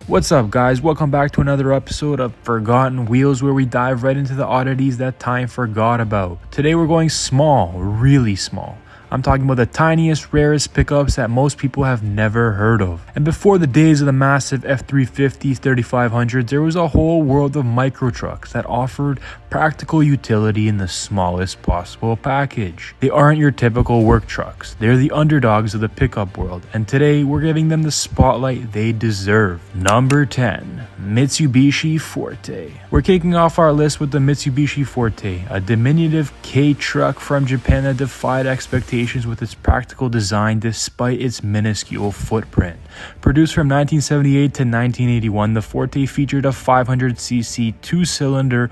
What's up guys, welcome back to another episode of Forgotten Wheels, where we dive right into the oddities that time forgot about. Today we're going small, really small. I'm talking about the tiniest, rarest pickups that most people have never heard of. And before the days of the massive F350s, 3500s, there was a whole world of micro trucks that offered practical utility in the smallest possible package. They aren't your typical work trucks. They're the underdogs of the pickup world, and today we're giving them the spotlight they deserve. Number 10. Mitsubishi Forte. We're kicking off our list with the Mitsubishi Forte, a diminutive K truck from Japan that defied expectations with its practical design despite its minuscule footprint. Produced from 1978 to 1981, the Forte featured a 500cc two-cylinder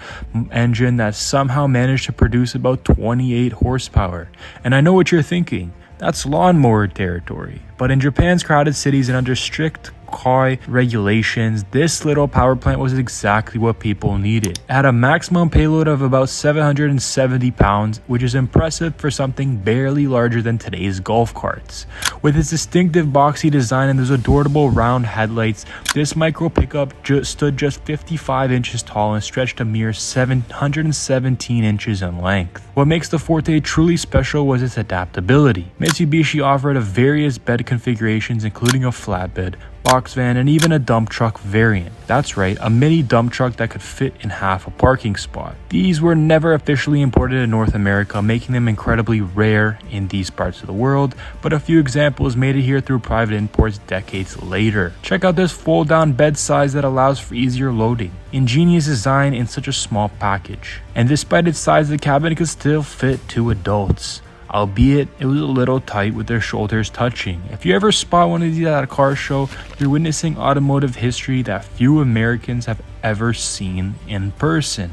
engine that somehow managed to produce about 28 horsepower. And I know what you're thinking, that's lawnmower territory. But in Japan's crowded cities and under strict KOI regulations, this little power plant was exactly what people needed. It had a maximum payload of about 770 pounds, which is impressive for something barely larger than today's golf carts. With its distinctive boxy design and those adorable round headlights, this micro pickup stood just 55 inches tall and stretched a mere 717 inches in length. What makes the Forte truly special was its adaptability. Mitsubishi offered various bed configurations, including a flatbed, box van, and even a dump truck variant. That's right, a mini dump truck that could fit in half a parking spot. These were never officially imported to North America, making them incredibly rare in these parts of the world, but a few examples made it here through private imports decades later. Check out this fold down bed size that allows for easier loading. Ingenious design in such a small package. And despite its size, the cabin could still fit 2 adults. Albeit, it was a little tight with their shoulders touching. If you ever spot one of these at a car show, you're witnessing automotive history that few Americans have ever seen in person.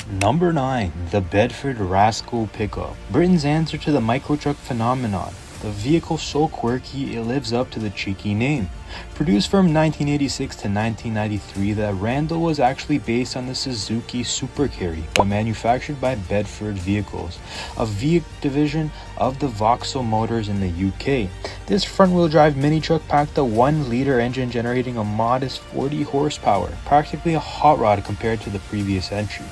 Number 9. The Bedford RASCAL pickup. Britain's answer to the microtruck phenomenon. The vehicle so quirky it lives up to the cheeky name. Produced from 1986 to 1993, the Randall was actually based on the Suzuki Supercarry, but manufactured by Bedford Vehicles, a V division of the Vauxhall Motors in the UK. This front-wheel drive mini truck packed a 1-liter engine generating a modest 40 horsepower, practically a hot rod compared to the previous entry.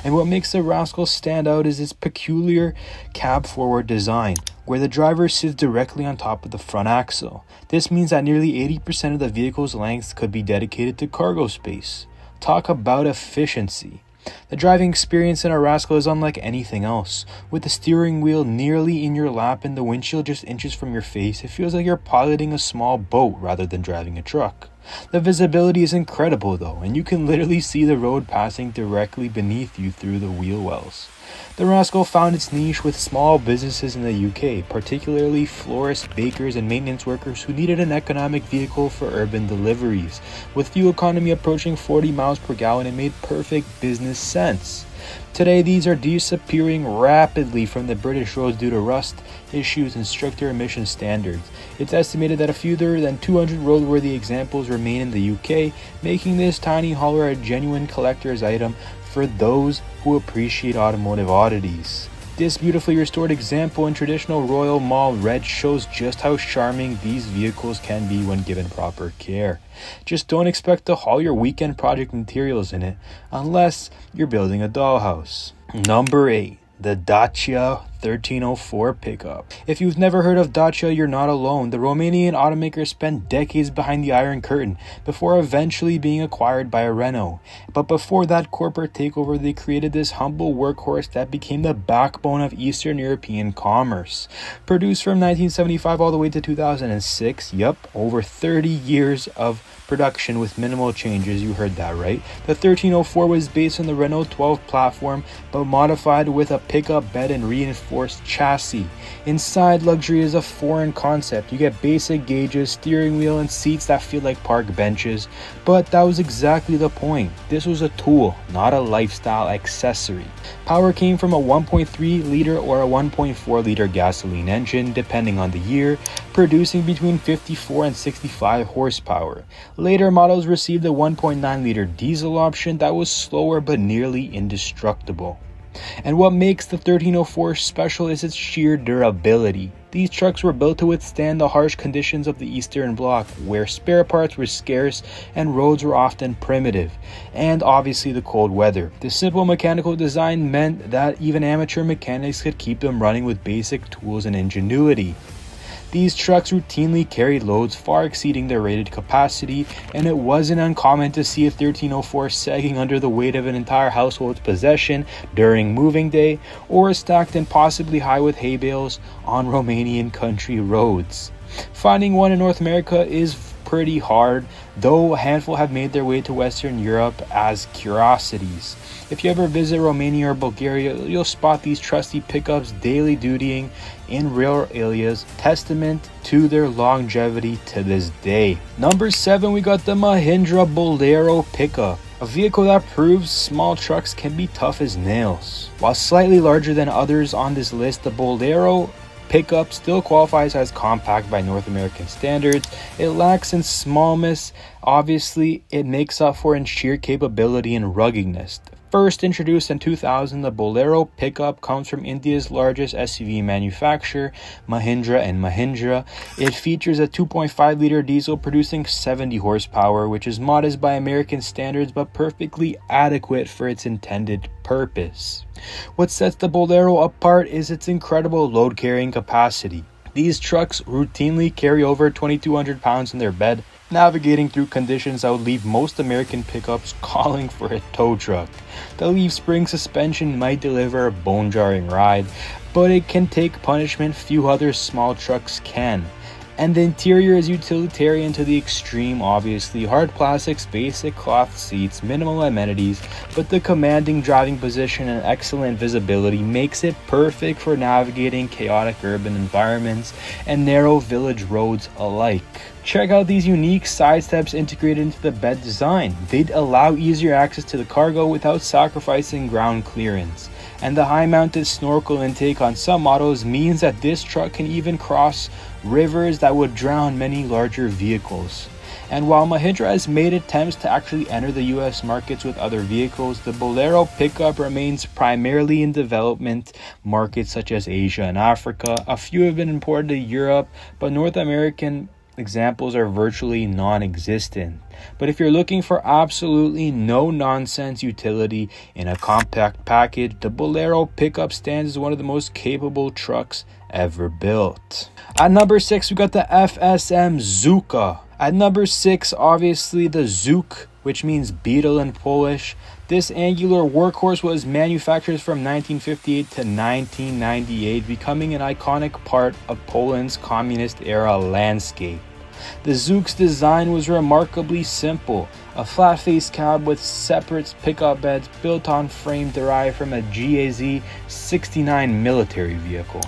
And what makes the Rascal stand out is its peculiar cab-forward design, where the driver sits directly on top of the front axle. This means that nearly 80% of the vehicle's length could be dedicated to cargo space. Talk about efficiency. The driving experience in a Rascal is unlike anything else. With the steering wheel nearly in your lap and the windshield just inches from your face, it feels like you're piloting a small boat rather than driving a truck. The visibility is incredible though, and you can literally see the road passing directly beneath you through the wheel wells. The Rascal found its niche with small businesses in the UK, particularly florists, bakers, and maintenance workers who needed an economic vehicle for urban deliveries. With fuel economy approaching 40 miles per gallon, it made perfect business sense. Today, these are disappearing rapidly from the British roads due to rust issues and stricter emission standards. It's estimated that fewer than 200 roadworthy examples remain in the UK, making this tiny hauler a genuine collector's item for those who appreciate automotive oddities. This beautifully restored example in traditional Royal Mall red shows just how charming these vehicles can be when given proper care. Just don't expect to haul your weekend project materials in it, unless you're building a dollhouse. Number 8. The Dacia 1304 pickup. If you've never heard of Dacia, you're not alone. The Romanian automaker spent decades behind the Iron Curtain before eventually being acquired by a Renault. But before that corporate takeover, they created this humble workhorse that became the backbone of Eastern European commerce. Produced from 1975 all the way to 2006, over 30 years of production with minimal changes, you heard that right. The 1304 was based on the Renault 12 platform, but modified with a pickup bed and reinforced chassis. Inside, luxury is a foreign concept. You get basic gauges, steering wheel, and seats that feel like park benches. But that was exactly the point. This was a tool, not a lifestyle accessory. Power came from a 1.3 liter or a 1.4 liter gasoline engine, depending on the year, producing between 54 and 65 horsepower. Later models received a 1.9 liter diesel option that was slower but nearly indestructible. And what makes the 1304 special is its sheer durability. These trucks were built to withstand the harsh conditions of the Eastern Bloc, where spare parts were scarce and roads were often primitive, and obviously the cold weather. The simple mechanical design meant that even amateur mechanics could keep them running with basic tools and ingenuity. These trucks routinely carried loads far exceeding their rated capacity, and it wasn't uncommon to see a 1304 sagging under the weight of an entire household's possession during moving day, or stacked impossibly high with hay bales on Romanian country roads. Finding one in North America is pretty hard, though a handful have made their way to Western Europe as curiosities. If you ever visit Romania or Bulgaria, you'll spot these trusty pickups daily dutying in rural areas, testament to their longevity to this day. Number 7, we got the Mahindra Bolero pickup, a vehicle that proves small trucks can be tough as nails. While slightly larger than others on this list, the Bolero pickup still qualifies as compact by North American standards. It lacks in smallness. Obviously, it makes up for in sheer capability and ruggedness. First introduced in 2000, the Bolero pickup comes from India's largest SUV manufacturer, Mahindra & Mahindra. It features a 2.5-liter diesel producing 70 horsepower, which is modest by American standards but perfectly adequate for its intended purpose. What sets the Bolero apart is its incredible load carrying capacity. These trucks routinely carry over 2,200 pounds in their bed, navigating through conditions that would leave most American pickups calling for a tow truck. The leaf spring suspension might deliver a bone-jarring ride, but it can take punishment few other small trucks can. And the interior is utilitarian to the extreme, obviously. Hard plastics, basic cloth seats, minimal amenities, but the commanding driving position and excellent visibility makes it perfect for navigating chaotic urban environments and narrow village roads alike. Check out these unique side steps integrated into the bed design. They'd allow easier access to the cargo without sacrificing ground clearance. And the high-mounted snorkel intake on some models means that this truck can even cross rivers that would drown many larger vehicles. And while Mahindra has made attempts to actually enter the US markets with other vehicles, the Bolero pickup remains primarily in development markets such as Asia and Africa. A few have been imported to Europe, but North American examples are virtually non-existent. But if you're looking for absolutely no-nonsense utility in a compact package, the Bolero pickup stands as one of the most capable trucks ever built. At number 6, we got the FSM ŻUKA. At number 6, obviously the ZUK, which means beetle in Polish. This angular workhorse was manufactured from 1958 to 1998, becoming an iconic part of Poland's communist-era landscape. The ZUK's design was remarkably simple, a flat-faced cab with separate pickup beds built on frame derived from a GAZ-69 military vehicle.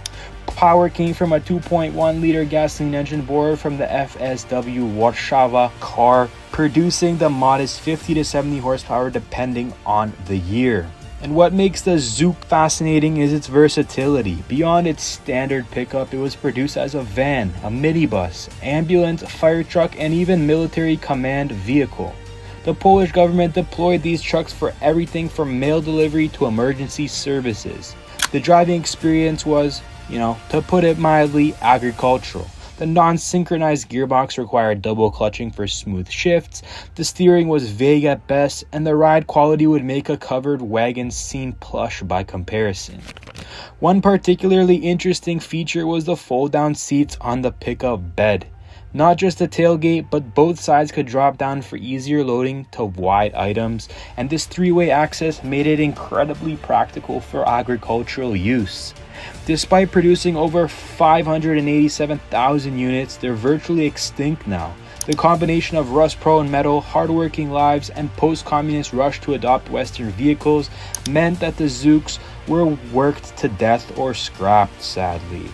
Power came from a 2.1-liter gasoline engine borrowed from the FSW Warszawa car, producing the modest 50 to 70 horsepower depending on the year. And what makes the ZUK fascinating is its versatility. Beyond its standard pickup, it was produced as a van, a minibus, ambulance, fire truck, and even military command vehicle. The Polish government deployed these trucks for everything from mail delivery to emergency services. The driving experience was, to put it mildly, agricultural. The non-synchronized gearbox required double clutching for smooth shifts, the steering was vague at best, and the ride quality would make a covered wagon seem plush by comparison. One particularly interesting feature was the fold-down seats on the pickup bed. Not just the tailgate, but both sides could drop down for easier loading to wide items, and this three-way access made it incredibly practical for agricultural use. Despite producing over 587,000 units, they're virtually extinct now. The combination of rust-prone metal, hardworking lives, and post-communist rush to adopt Western vehicles meant that the ZUKs were worked to death or scrapped, sadly.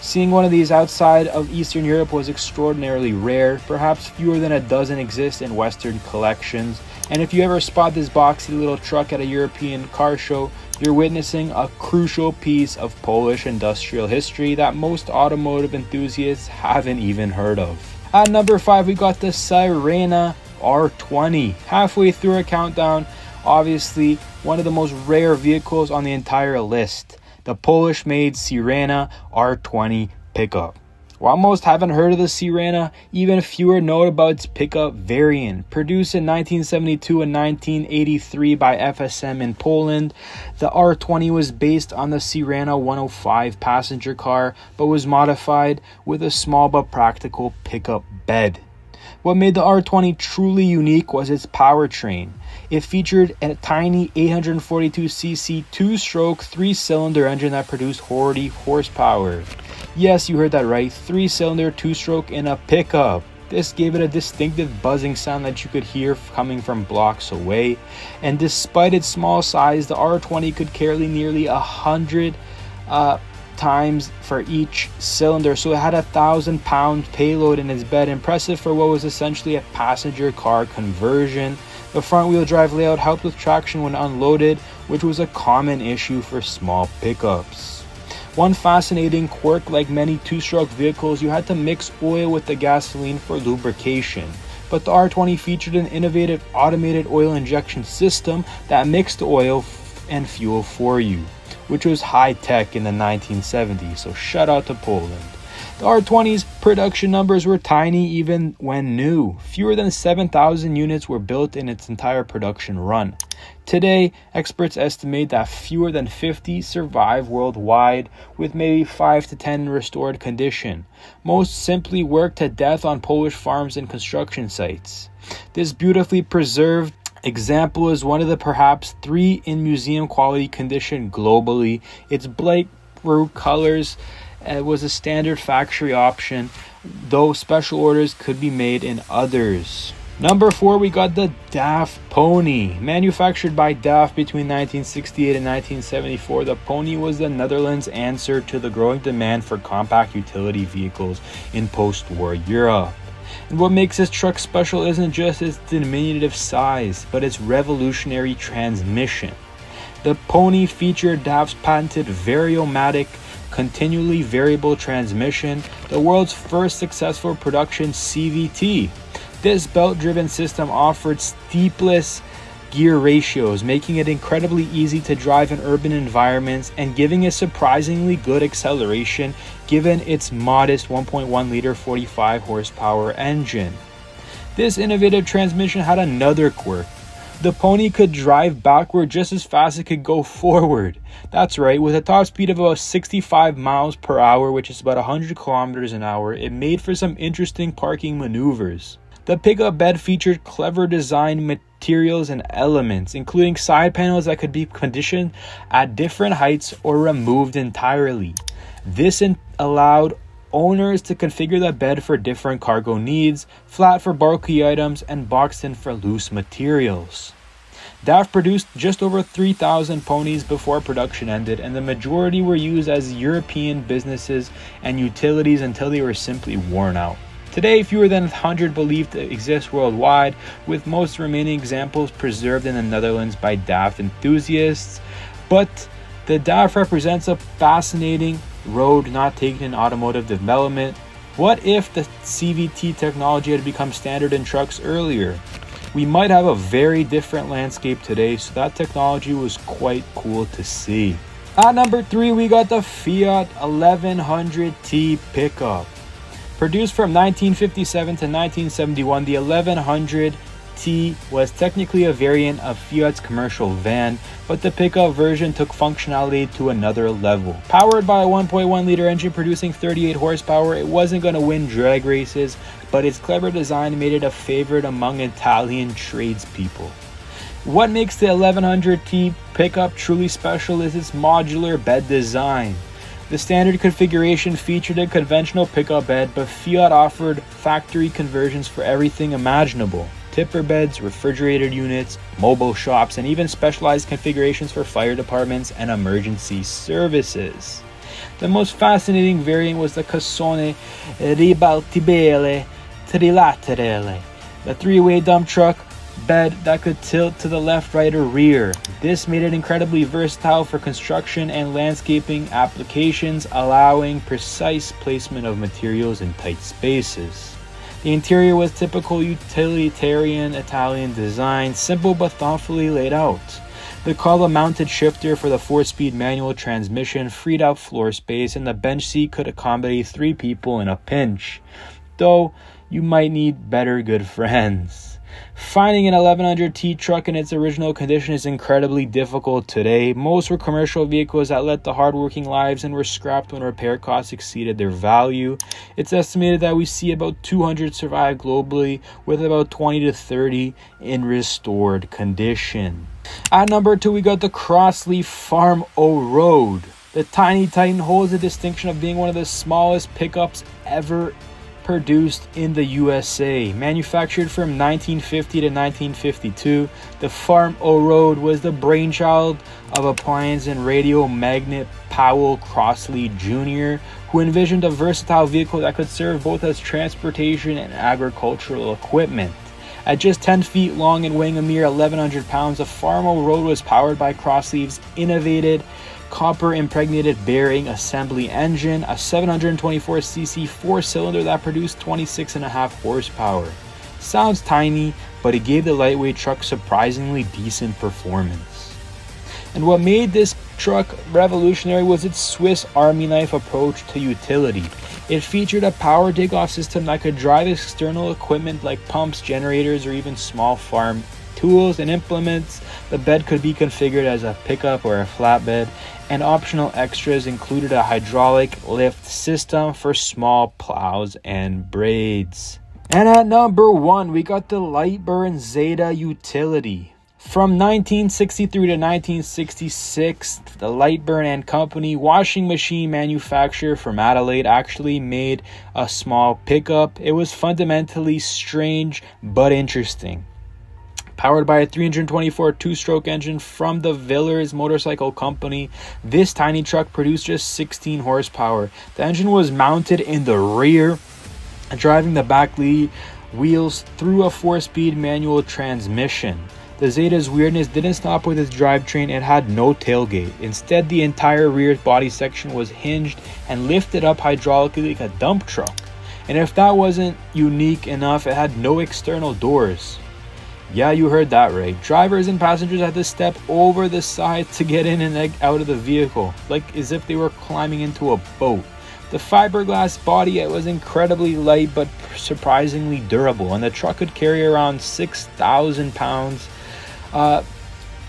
Seeing one of these outside of Eastern Europe was extraordinarily rare. Perhaps fewer than a dozen exist in Western collections. And if you ever spot this boxy little truck at a European car show, you're witnessing a crucial piece of Polish industrial history that most automotive enthusiasts haven't even heard of. At number 5, we got the SYRENA R20. Halfway through our countdown, obviously one of the most rare vehicles on the entire list. The Polish-made SYRENA R20 pickup. While most haven't heard of the SYRENA, even fewer know about its pickup variant. Produced in 1972 and 1983 by FSM in Poland, the R20 was based on the SYRENA 105 passenger car, but was modified with a small but practical pickup bed. What made the R20 truly unique was its powertrain. It featured a tiny 842cc 2-stroke 3-cylinder engine that produced 40 horsepower. Yes, you heard that right, 3-cylinder 2-stroke in a pickup. This gave it a distinctive buzzing sound that you could hear coming from blocks away. And despite its small size, the R20 could carry nearly 100 times for each cylinder, so it had a 1,000-pound payload in its bed. Impressive for what was essentially a passenger car conversion. The front-wheel drive layout helped with traction when unloaded, which was a common issue for small pickups. One fascinating quirk, like many two-stroke vehicles, you had to mix oil with the gasoline for lubrication. But the R20 featured an innovative automated oil injection system that mixed oil and fuel for you, which was high-tech in the 1970s, so shout out to Poland. The R20's production numbers were tiny even when new. Fewer than 7,000 units were built in its entire production run. Today, experts estimate that fewer than 50 survive worldwide, with maybe 5 to 10 in restored condition. Most simply work to death on Polish farms and construction sites. This beautifully preserved example is one of the perhaps 3 in museum quality condition globally. Its bright blue colors was a standard factory option, though special orders could be made in others. Number 4, we got the DAF Pony. Manufactured by DAF between 1968 and 1974, the Pony was the Netherlands' answer to the growing demand for compact utility vehicles in post-war Europe. And what makes this truck special isn't just its diminutive size, but its revolutionary transmission. The Pony featured DAF's patented Variomatic continually variable transmission, the world's first successful production CVT. This belt-driven system offered steepless gear ratios, making it incredibly easy to drive in urban environments and giving it surprisingly good acceleration given its modest 1.1-liter 45 horsepower engine. This innovative transmission had another quirk. The Pony could drive backward just as fast as it could go forward. That's right, with a top speed of about 65 miles per hour, which is about 100 kilometers an hour, it made for some interesting parking maneuvers. The pickup bed featured clever design materials and elements, including side panels that could be conditioned at different heights or removed entirely. This allowed owners to configure the bed for different cargo needs, flat for bulky items, and boxed in for loose materials. DAF produced just over 3,000 ponies before production ended, and the majority were used as European businesses and utilities until they were simply worn out. Today, fewer than 100 believed to exist worldwide, with most remaining examples preserved in the Netherlands by DAF enthusiasts. But the DAF represents a fascinating road not taken in automotive development. What if the CVT technology had become standard in trucks earlier? We might have a very different landscape today, so that technology was quite cool to see. At number 3, we got the Fiat 1100T pickup. Produced from 1957 to 1971, the 1100T was technically a variant of Fiat's commercial van, but the pickup version took functionality to another level. Powered by a 1.1-liter engine producing 38 horsepower, it wasn't going to win drag races, but its clever design made it a favorite among Italian tradespeople. What makes the 1100T pickup truly special is its modular bed design. The standard configuration featured a conventional pickup bed, but Fiat offered factory conversions for everything imaginable: tipper beds, refrigerated units, mobile shops, and even specialized configurations for fire departments and emergency services. The most fascinating variant was the Cassone Ribaltabile Trilaterale, the 3-way dump truck bed that could tilt to the left, right, or rear. This made it incredibly versatile for construction and landscaping applications, allowing precise placement of materials in tight spaces. The interior was typical utilitarian Italian design, simple but thoughtfully laid out. The column-mounted shifter for the 4-speed manual transmission freed up floor space, and the bench seat could accommodate 3 people in a pinch. Though, you might need better good friends. Finding an 1100T truck in its original condition is incredibly difficult today. Most were commercial vehicles that led to hardworking lives and were scrapped when repair costs exceeded their value. It's estimated that we see about 200 survive globally, with about 20 to 30 in restored condition. At number 2, we got the CROSLEY Farm O-Road. The Tiny Titan holds the distinction of being one of the smallest pickups ever produced in the USA. Manufactured from 1950 to 1952, the Farm O-Road was the brainchild of appliance and radio magnate Powell Crossley Jr., who envisioned a versatile vehicle that could serve both as transportation and agricultural equipment. At just 10 feet long and weighing a mere 1,100 pounds, the Farm O-Road was powered by Crossley's innovative copper-impregnated bearing assembly engine, a 724cc 4-cylinder that produced 26.5 horsepower. Sounds tiny, but it gave the lightweight truck surprisingly decent performance. And what made this truck revolutionary was its Swiss Army knife approach to utility. It featured a power takeoff system that could drive external equipment like pumps, generators, or even small farm tools and implements. The bed could be configured as a pickup or a flatbed, and optional extras included a hydraulic lift system for small plows and braids. And at number 1, we got the LIGHTBURN ZETA utility. From 1963 to 1966, the LIGHTBURN and Company washing machine manufacturer from Adelaide actually made a small pickup. It was fundamentally strange but interesting. Powered by a 324 two-stroke engine from the Villers Motorcycle Company, this tiny truck produced just 16 horsepower. The engine was mounted in the rear, driving the back wheels through a 4-speed manual transmission. The Zeta's weirdness didn't stop with its drivetrain. It had no tailgate. Instead, the entire rear body section was hinged and lifted up hydraulically like a dump truck. And if that wasn't unique enough, it had no external doors. Yeah, you heard that right. Drivers and passengers had to step over the side to get in and out of the vehicle, like as if they were climbing into a boat. The fiberglass body was incredibly light but surprisingly durable, and the truck could carry around 6,000 pounds,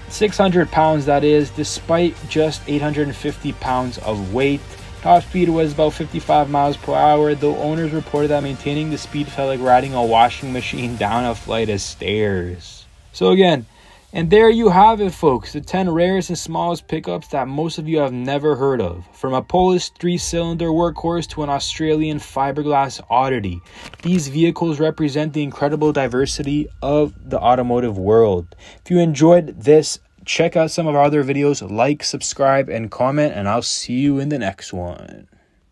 600 pounds that is, despite just 850 pounds of weight. Top speed was about 55 miles per hour, though owners reported that maintaining the speed felt like riding a washing machine down a flight of stairs. So again, and there you have it, folks, the 10 rarest and smallest pickups that most of you have never heard of. From a Polish 3-cylinder workhorse to an Australian fiberglass oddity, these vehicles represent the incredible diversity of the automotive world. If you enjoyed this, check out some of our other videos, like, subscribe, and comment, and I'll see you in the next one.